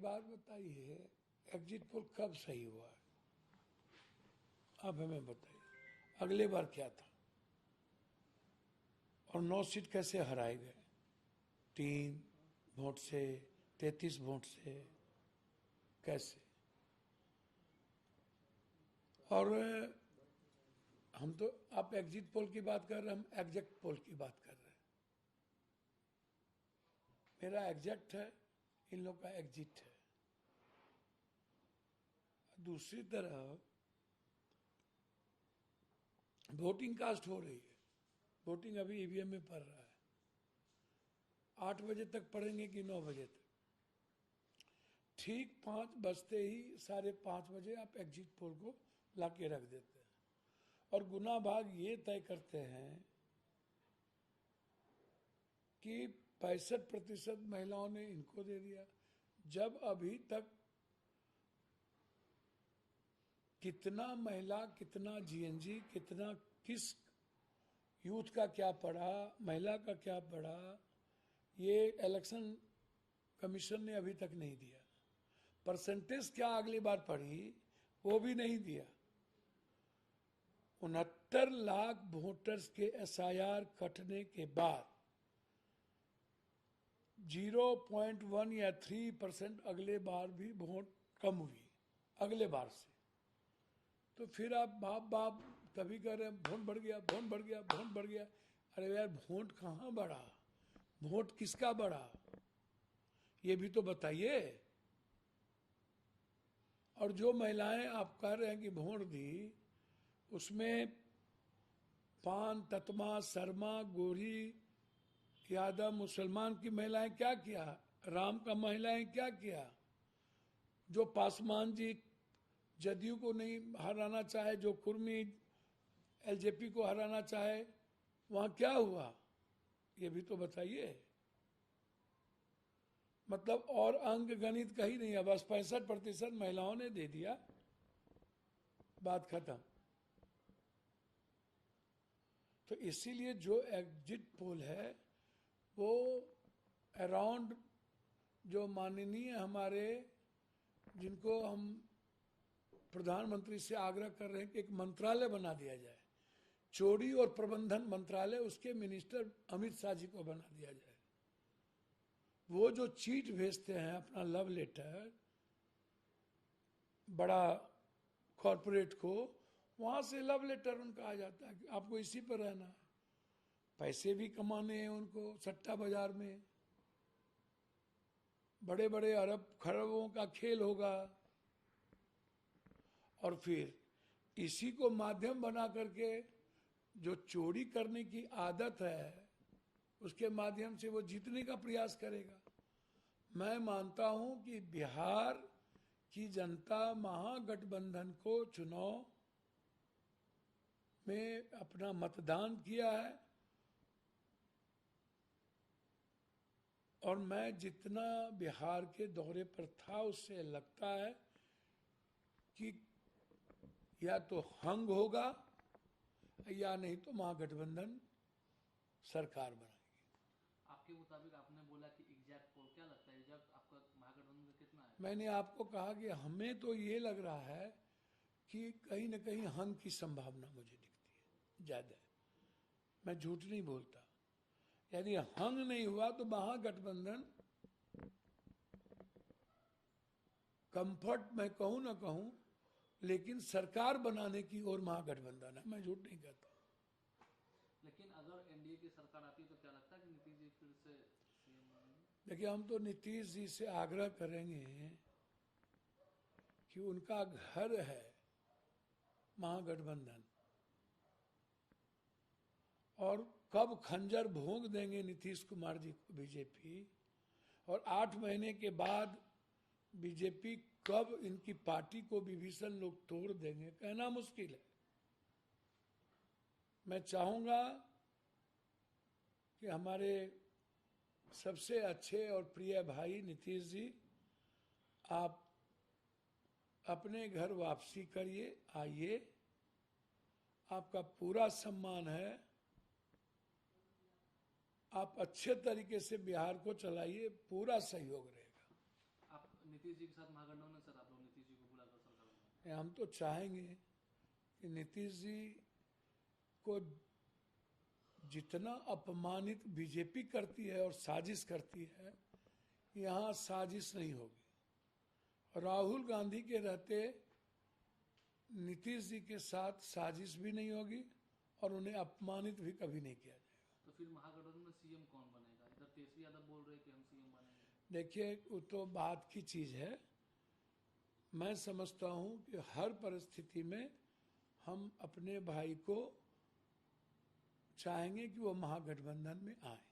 बात बताइए, exit poll कब सही हुआ है? आप हमें बताइए, अगले बार क्या था और 9 सीट कैसे हराए गए? 3 वोट से, 33 वोट से, कैसे? और हम तो, आप एग्जिट पोल की बात कर रहे हैं, हम एग्जैक्ट पोल की बात कर रहे हैं। मेरा एग्जैक्ट है, इन लोग का एग्जिट है। दूसरी तरह वोटिंग कास्ट हो रही है, वोटिंग अभी ईवीएम में पड़ रहा है। 8 बजे तक पढ़ेंगे कि 9 बजे तक? ठीक 5 बजते ही 5:30 बजे आप एग्जिट पोल को लाके रख देते हैं और गुना भाग ये तय करते हैं कि 65% महिलाओं ने इनको दे दिया, जब अभी तक कितना महिला, कितना जीएनजी, कितना किस यूथ का क्या पढ़ा, महिला का क्या पढ़ा, ये इलेक्शन कमीशन ने अभी तक नहीं दिया। परसेंटेज क्या अगली बार पढ़ी, वो भी नहीं दिया। 69 लाख वोटर्स के एसआईआर कटने के बाद 0.1 या 3% अगले बार भी वोट कम हुई अगले बार से। तो फिर आप बाप बाप तभी कह रहे हैं वोट बढ़ गया, वोट बढ़ गया, वोट बढ़ गया। अरे यार, वोट कहाँ बढ़ा? वोट किसका बढ़ा, ये भी तो बताइए। और जो महिलाएं आप कह रहे हैं कि वोट दी, उसमें पान, ततमा, शर्मा, गोरी, यादव, मुसलमान की महिलाएं क्या किया, राम का महिलाएं क्या किया? जो पासवान जी जदयू को नहीं हराना चाहे, जो कुर्मी एलजेपी को हराना चाहे, वहां क्या हुआ, ये भी तो बताइए। मतलब और अंक गणित कहीं नहीं है, बस 65% महिलाओं ने दे दिया, बात खत्म। तो इसीलिए जो एग्जिट पोल है वो अराउंड, जो माननीय हमारे, जिनको हम प्रधानमंत्री से आग्रह कर रहे हैं कि एक मंत्रालय बना दिया जाए, चोरी और प्रबंधन मंत्रालय, उसके मिनिस्टर अमित शाह जी को बना दिया जाए। वो जो चीट भेजते हैं अपना लव लेटर बड़ा कॉरपोरेट को, वहां से लव लेटर उनका आ जाता है कि आपको इसी पर रहना है। पैसे भी कमाने हैं उनको सट्टा बाजार में, बड़े बड़े अरब खरबों का खेल होगा। और फिर इसी को माध्यम बना करके जो चोरी करने की आदत है, उसके माध्यम से वो जीतने का प्रयास करेगा। मैं मानता हूं कि बिहार की जनता महागठबंधन को चुनाव में अपना मतदान किया है, और मैं जितना बिहार के दौरे पर था उससे लगता है कि या तो हंग होगा या नहीं तो महागठबंधन सरकार बनाएगी। आपके मुताबिक आपने बोला कि एग्जैक्ट पोल, क्या लगता है एग्जैक्ट आपका महागठबंधन कितना है? मैंने आपको कहा कि हमें तो ये लग रहा है कि कहीं न कहीं हंग की संभावना मुझे दिखती है ज्यादा। मैं झूठ नहीं बोलता। यदि हंग नहीं हुआ तो महागठबंधन कंफर्ट, मैं कहूं ना कहूं, लेकिन सरकार बनाने की ओर महागठबंधन है, मैं झूठ नहीं कहता। लेकिन अगर एनडीए की सरकार आती है तो क्या लगता है कि नीतीश जी फिर से सीएम बनेंगे? देखिए, हम तो नीतीश जी से आग्रह करेंगे कि उनका घर है महागठबंधन, और कब खंजर भोंक देंगे नीतीश कुमार जी को बीजेपी, और 8 महीने के बाद बीजेपी कब इनकी पार्टी को विभीषण लोग तोड़ देंगे, कहना मुश्किल है। मैं चाहूंगा कि हमारे सबसे अच्छे और प्रिय भाई नीतीश जी, आप अपने घर वापसी करिए, आइए, आपका पूरा सम्मान है, आप अच्छे तरीके से बिहार को चलाइए, पूरा सहयोग रहेगा। आप नीतीश जी के साथ महागठबंधन सर, आप लोग नीतीश जी को बुलाकर सरकार बनाएं। हम तो चाहेंगे कि नीतीश जी को जितना अपमानित बीजेपी करती है और साजिश करती है, यहाँ साजिश नहीं होगी। राहुल गांधी के रहते नीतीश जी के साथ साजिश भी नहीं होगी और उन्हें अपमानित भी कभी नहीं किया जाएगा। तो फिर महागठबंधन में सीएम कौन बनेगा? इधर तेजस्वी यादव बोल रहे हैं कि हम सीएम बनेंगे। देखिए, वो तो बात की चीज है। मैं समझता हूं कि हर परिस्थिति में हम अपने भाई को चाहेंगे कि वो महागठबंधन में आए।